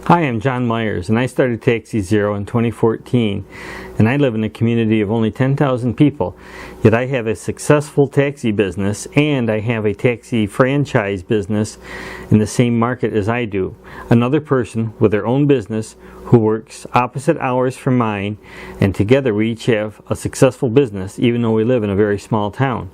Hi, I'm John Meyers, and I started Taxi Zero in 2014, and I live in a community of only 10,000 people, yet I have a successful taxi business, and I have a taxi franchise business in the same market as I do. Another person with their own business who works opposite hours from mine, and together we each have a successful business, even though we live in a very small town.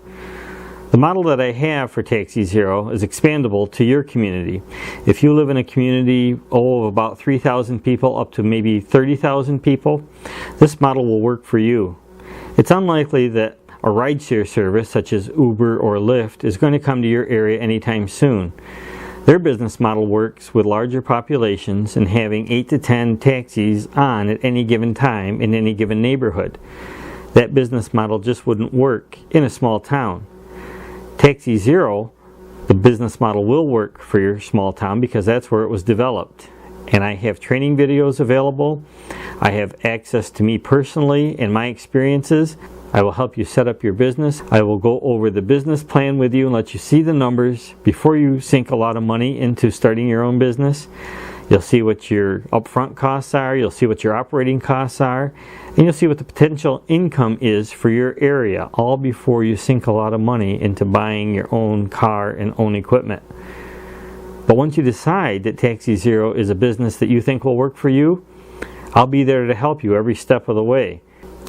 The model that I have for Taxi Zero is expandable to your community. If you live in a community of about 3,000 people up to maybe 30,000 people, this model will work for you. It's unlikely that a rideshare service such as Uber or Lyft is going to come to your area anytime soon. Their business model works with larger populations and having 8 to 10 taxis on at any given time in any given neighborhood. That business model just wouldn't work in a small town. Taxi Zero, the business model will work for your small town because that's where it was developed. And I have training videos available. I have access to me personally and my experiences. I will help you set up your business. I will go over the business plan with you and let you see the numbers before you sink a lot of money into starting your own business. You'll see what your upfront costs are, you'll see what your operating costs are, and you'll see what the potential income is for your area, all before you sink a lot of money into buying your own car and own equipment. But once you decide that Taxi Zero is a business that you think will work for you, I'll be there to help you every step of the way.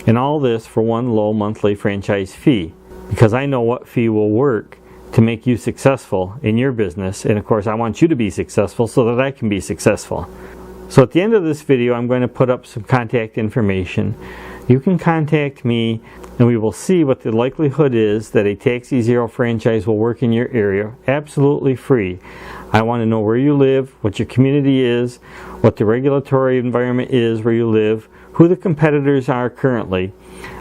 And all this for one low monthly franchise fee, because I know what fee will work to make you successful in your business, and of course I want you to be successful so that I can be successful. So at the end of this video I'm going to put up some contact information. You can contact me and we will see what the likelihood is that a Taxi Zero franchise will work in your area absolutely free. I want to know where you live, what your community is, what the regulatory environment is where you live, who the competitors are currently,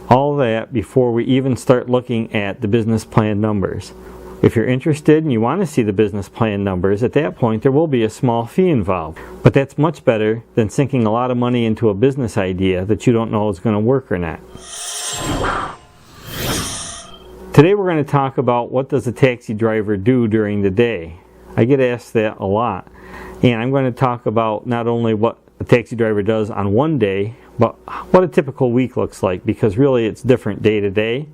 all that before we even start looking at the business plan numbers. If you're interested and you want to see the business plan numbers, at that point there will be a small fee involved. But that's much better than sinking a lot of money into a business idea that you don't know is going to work or not. Today we're going to talk about what does a taxi driver do during the day. I get asked that a lot. And I'm going to talk about not only what a taxi driver does on one day, but what a typical week looks like, because really it's different day to day.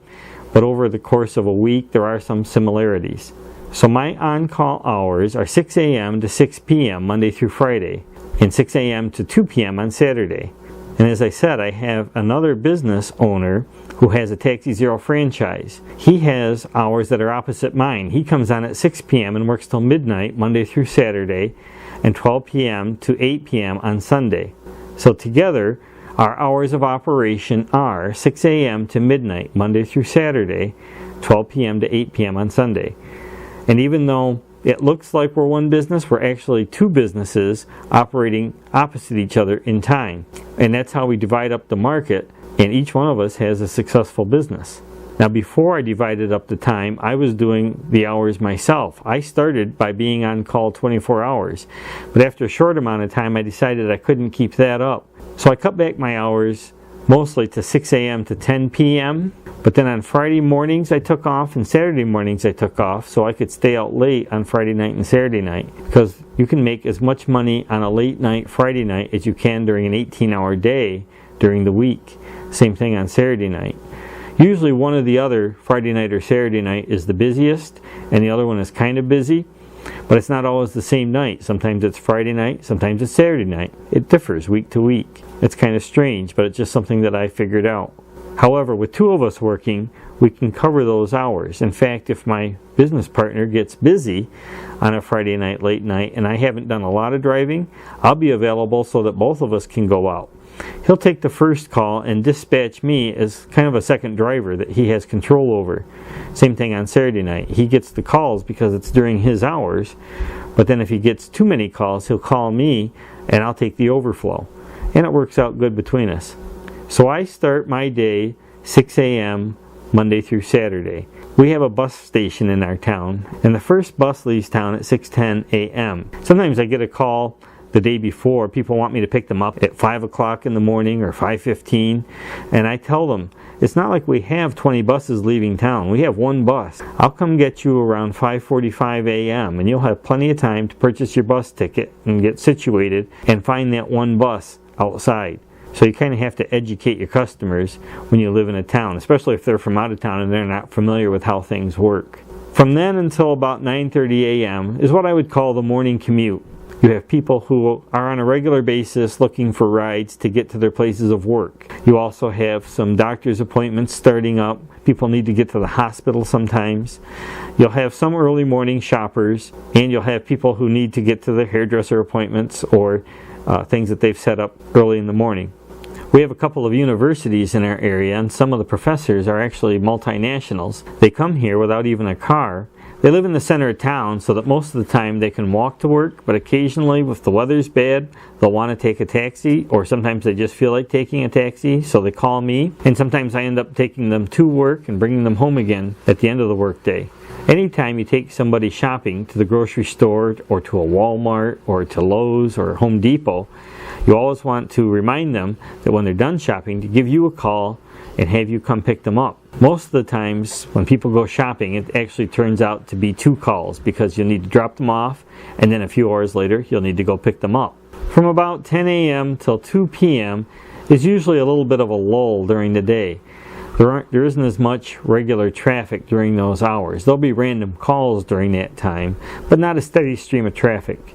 But over the course of a week, there are some similarities. So my on-call hours are 6 a.m. to 6 p.m. Monday through Friday, and 6 a.m. to 2 p.m. on Saturday. And as I said, I have another business owner who has a Taxi Zero franchise. He has hours that are opposite mine. He comes on at 6 p.m. and works till midnight, Monday through Saturday, and 12 p.m. to 8 p.m. on Sunday. So together, our hours of operation are 6 a.m. to midnight, Monday through Saturday, 12 p.m. to 8 p.m. on Sunday. And even though it looks like we're one business, we're actually two businesses operating opposite each other in time. And that's how we divide up the market, and each one of us has a successful business. Now, before I divided up the time, I was doing the hours myself. I started by being on call 24 hours. But after a short amount of time, I decided I couldn't keep that up. So I cut back my hours mostly to 6 a.m. to 10 p.m. But then on Friday mornings I took off, and Saturday mornings I took off, so I could stay out late on Friday night and Saturday night. Because you can make as much money on a late night Friday night as you can during an 18-hour day during the week. Same thing on Saturday night. Usually one or the other, Friday night or Saturday night, is the busiest, and the other one is kind of busy. But it's not always the same night. Sometimes it's Friday night, sometimes it's Saturday night. It differs week to week. It's kind of strange, but it's just something that I figured out. However, with two of us working, we can cover those hours. In fact, if my business partner gets busy on a Friday night, late night, and I haven't done a lot of driving, I'll be available so that both of us can go out. He'll take the first call and dispatch me as kind of a second driver that he has control over. Same thing on Saturday night. He gets the calls because it's during his hours, but then if he gets too many calls, he'll call me and I'll take the overflow. And it works out good between us. So I start my day 6 a.m. Monday through Saturday. We have a bus station in our town, and the first bus leaves town at 6:10 a.m. Sometimes I get a call the day before. People want me to pick them up at 5 o'clock in the morning or 5:15, and I tell them, it's not like we have 20 buses leaving town. We have one bus. I'll come get you around 5:45 a.m. and you'll have plenty of time to purchase your bus ticket and get situated and find that one bus outside. So you kind of have to educate your customers when you live in a town, especially if they're from out of town and they're not familiar with how things work. From then until about 9:30 a.m. is what I would call the morning commute. You have people who are on a regular basis looking for rides to get to their places of work. You also have some doctor's appointments starting up. People need to get to the hospital sometimes. You'll have some early morning shoppers, and you'll have people who need to get to their hairdresser appointments or things that they've set up early in the morning. We have a couple of universities in our area, and some of the professors are actually multinationals. They come here without even a car. They live in the center of town so that most of the time they can walk to work, but occasionally if the weather's bad, they'll want to take a taxi, or sometimes they just feel like taking a taxi, so they call me, and sometimes I end up taking them to work and bringing them home again at the end of the workday. Anytime you take somebody shopping to the grocery store or to a Walmart or to Lowe's or Home Depot, you always want to remind them that when they're done shopping to give you a call and have you come pick them up. Most of the times when people go shopping, it actually turns out to be 2 calls because you'll need to drop them off and then a few hours later you'll need to go pick them up. From about 10 a.m. till 2 p.m. is usually a little bit of a lull during the day. There isn't as much regular traffic during those hours. There'll be random calls during that time, but not a steady stream of traffic.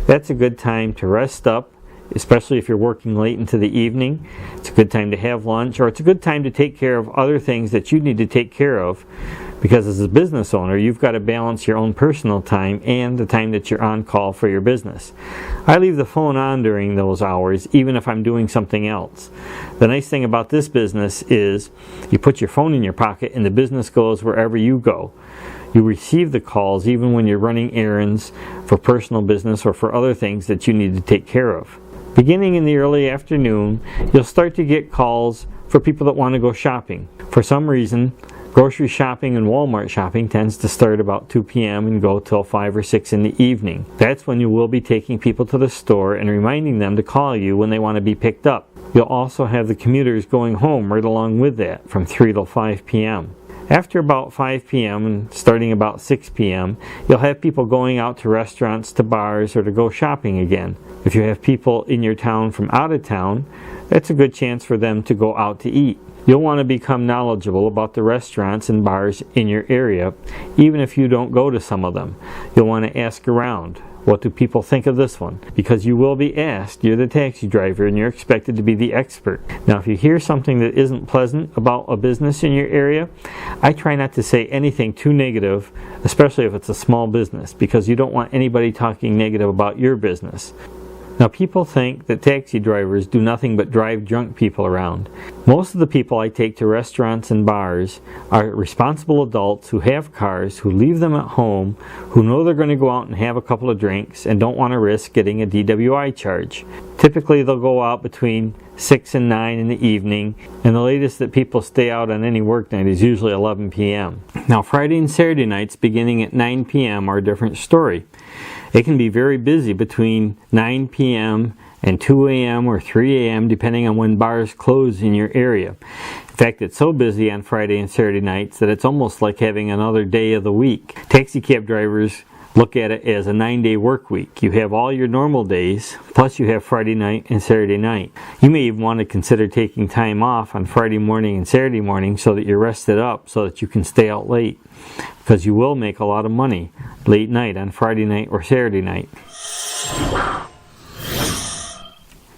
That's a good time to rest up, especially if you're working late into the evening. It's a good time to have lunch, or it's a good time to take care of other things that you need to take care of, because as a business owner, you've got to balance your own personal time and the time that you're on call for your business. I leave the phone on during those hours, even if I'm doing something else. The nice thing about this business is you put your phone in your pocket and the business goes wherever you go. You receive the calls even when you're running errands for personal business or for other things that you need to take care of. Beginning in the early afternoon, you'll start to get calls for people that want to go shopping. For some reason, grocery shopping and Walmart shopping tends to start about 2 p.m. and go till 5 or 6 in the evening. That's when you will be taking people to the store and reminding them to call you when they want to be picked up. You'll also have the commuters going home right along with that from 3 till 5 p.m. After about 5 p.m. and starting about 6 p.m., you'll have people going out to restaurants, to bars, or to go shopping again. If you have people in your town from out of town, that's a good chance for them to go out to eat. You'll want to become knowledgeable about the restaurants and bars in your area, even if you don't go to some of them. You'll want to ask around. What do people think of this one? Because you will be asked. You're the taxi driver and you're expected to be the expert. Now, if you hear something that isn't pleasant about a business in your area, I try not to say anything too negative, especially if it's a small business, because you don't want anybody talking negative about your business. Now, people think that taxi drivers do nothing but drive drunk people around. Most of the people I take to restaurants and bars are responsible adults who have cars, who leave them at home, who know they're going to go out and have a couple of drinks and don't want to risk getting a DWI charge. Typically, they'll go out between 6 and 9 in the evening, and the latest that people stay out on any work night is usually 11 p.m. Now, Friday and Saturday nights beginning at 9 p.m. are a different story. It can be very busy between 9 p.m. and 2 a.m. or 3 a.m. depending on when bars close in your area. In fact, it's so busy on Friday and Saturday nights that it's almost like having another day of the week. Taxi cab drivers look at it as a 9-day work week. You have all your normal days, plus you have Friday night and Saturday night. You may even want to consider taking time off on Friday morning and Saturday morning so that you're rested up so that you can stay out late, because you will make a lot of money late night on Friday night or Saturday night.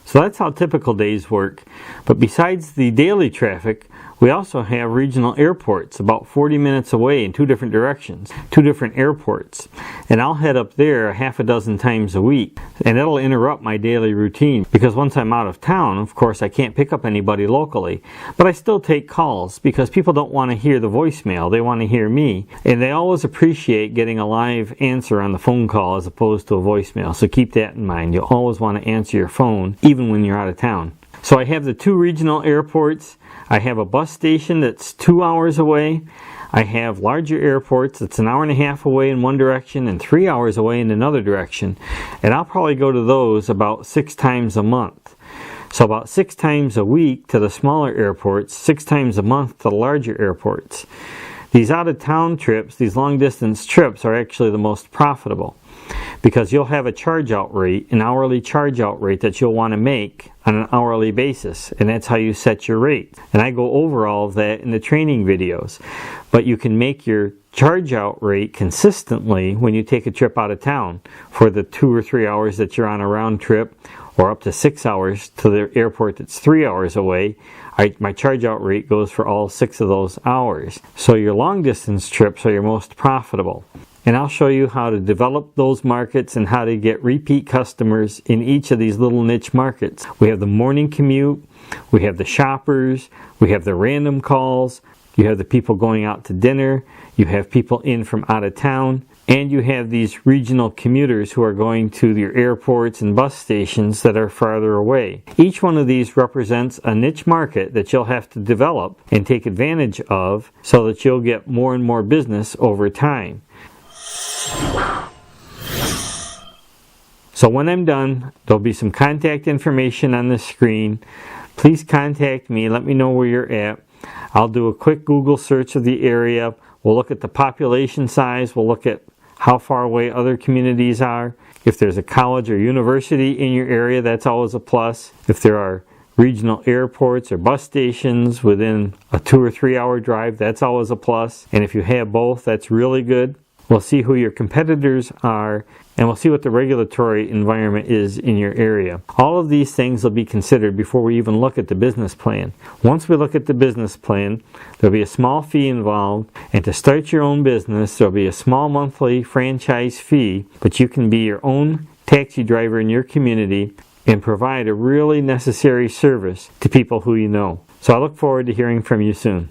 So that's how typical days work. But besides the daily traffic, we also have regional airports about 40 minutes away in 2 different directions, 2 different airports. And I'll head up there a half a dozen times a week. And that'll interrupt my daily routine, because once I'm out of town, of course, I can't pick up anybody locally. But I still take calls, because people don't want to hear the voicemail. They want to hear me. And they always appreciate getting a live answer on the phone call as opposed to a voicemail. So keep that in mind. You'll always want to answer your phone, even when you're out of town. So I have the 2 regional airports. I have a bus station that's 2 hours away. I have larger airports that's an hour and a half away in one direction and 3 hours away in another direction, and I'll probably go to those about 6 times a month. So about 6 times a week to the smaller airports, 6 times a month to the larger airports. These out-of-town trips, these long-distance trips, are actually the most profitable because you'll have a charge-out rate, an hourly charge-out rate that you'll want to make on an hourly basis, and that's how you set your rate. And I go over all of that in the training videos. But you can make your charge-out rate consistently when you take a trip out of town for the 2 or 3 hours that you're on a round trip, or up to 6 hours to the airport that's 3 hours away. My charge-out rate goes for all 6 of those hours. So your long-distance trips are your most profitable. And I'll show you how to develop those markets and how to get repeat customers in each of these little niche markets. We have the morning commute, we have the shoppers, we have the random calls, you have the people going out to dinner, you have people in from out of town, and you have these regional commuters who are going to your airports and bus stations that are farther away. Each one of these represents a niche market that you'll have to develop and take advantage of so that you'll get more and more business over time. So when I'm done, there'll be some contact information on the screen. Please contact me. Let me know where you're at. I'll do a quick Google search of the area. We'll look at the population size. We'll look at how far away other communities are. If there's a college or university in your area, that's always a plus. If there are regional airports or bus stations within a 2 or 3 hour drive, that's always a plus. And if you have both, that's really good. We'll see who your competitors are, and we'll see what the regulatory environment is in your area. All of these things will be considered before we even look at the business plan. Once we look at the business plan, there'll be a small fee involved, and to start your own business, there'll be a small monthly franchise fee, but you can be your own taxi driver in your community and provide a really necessary service to people who you know. So I look forward to hearing from you soon.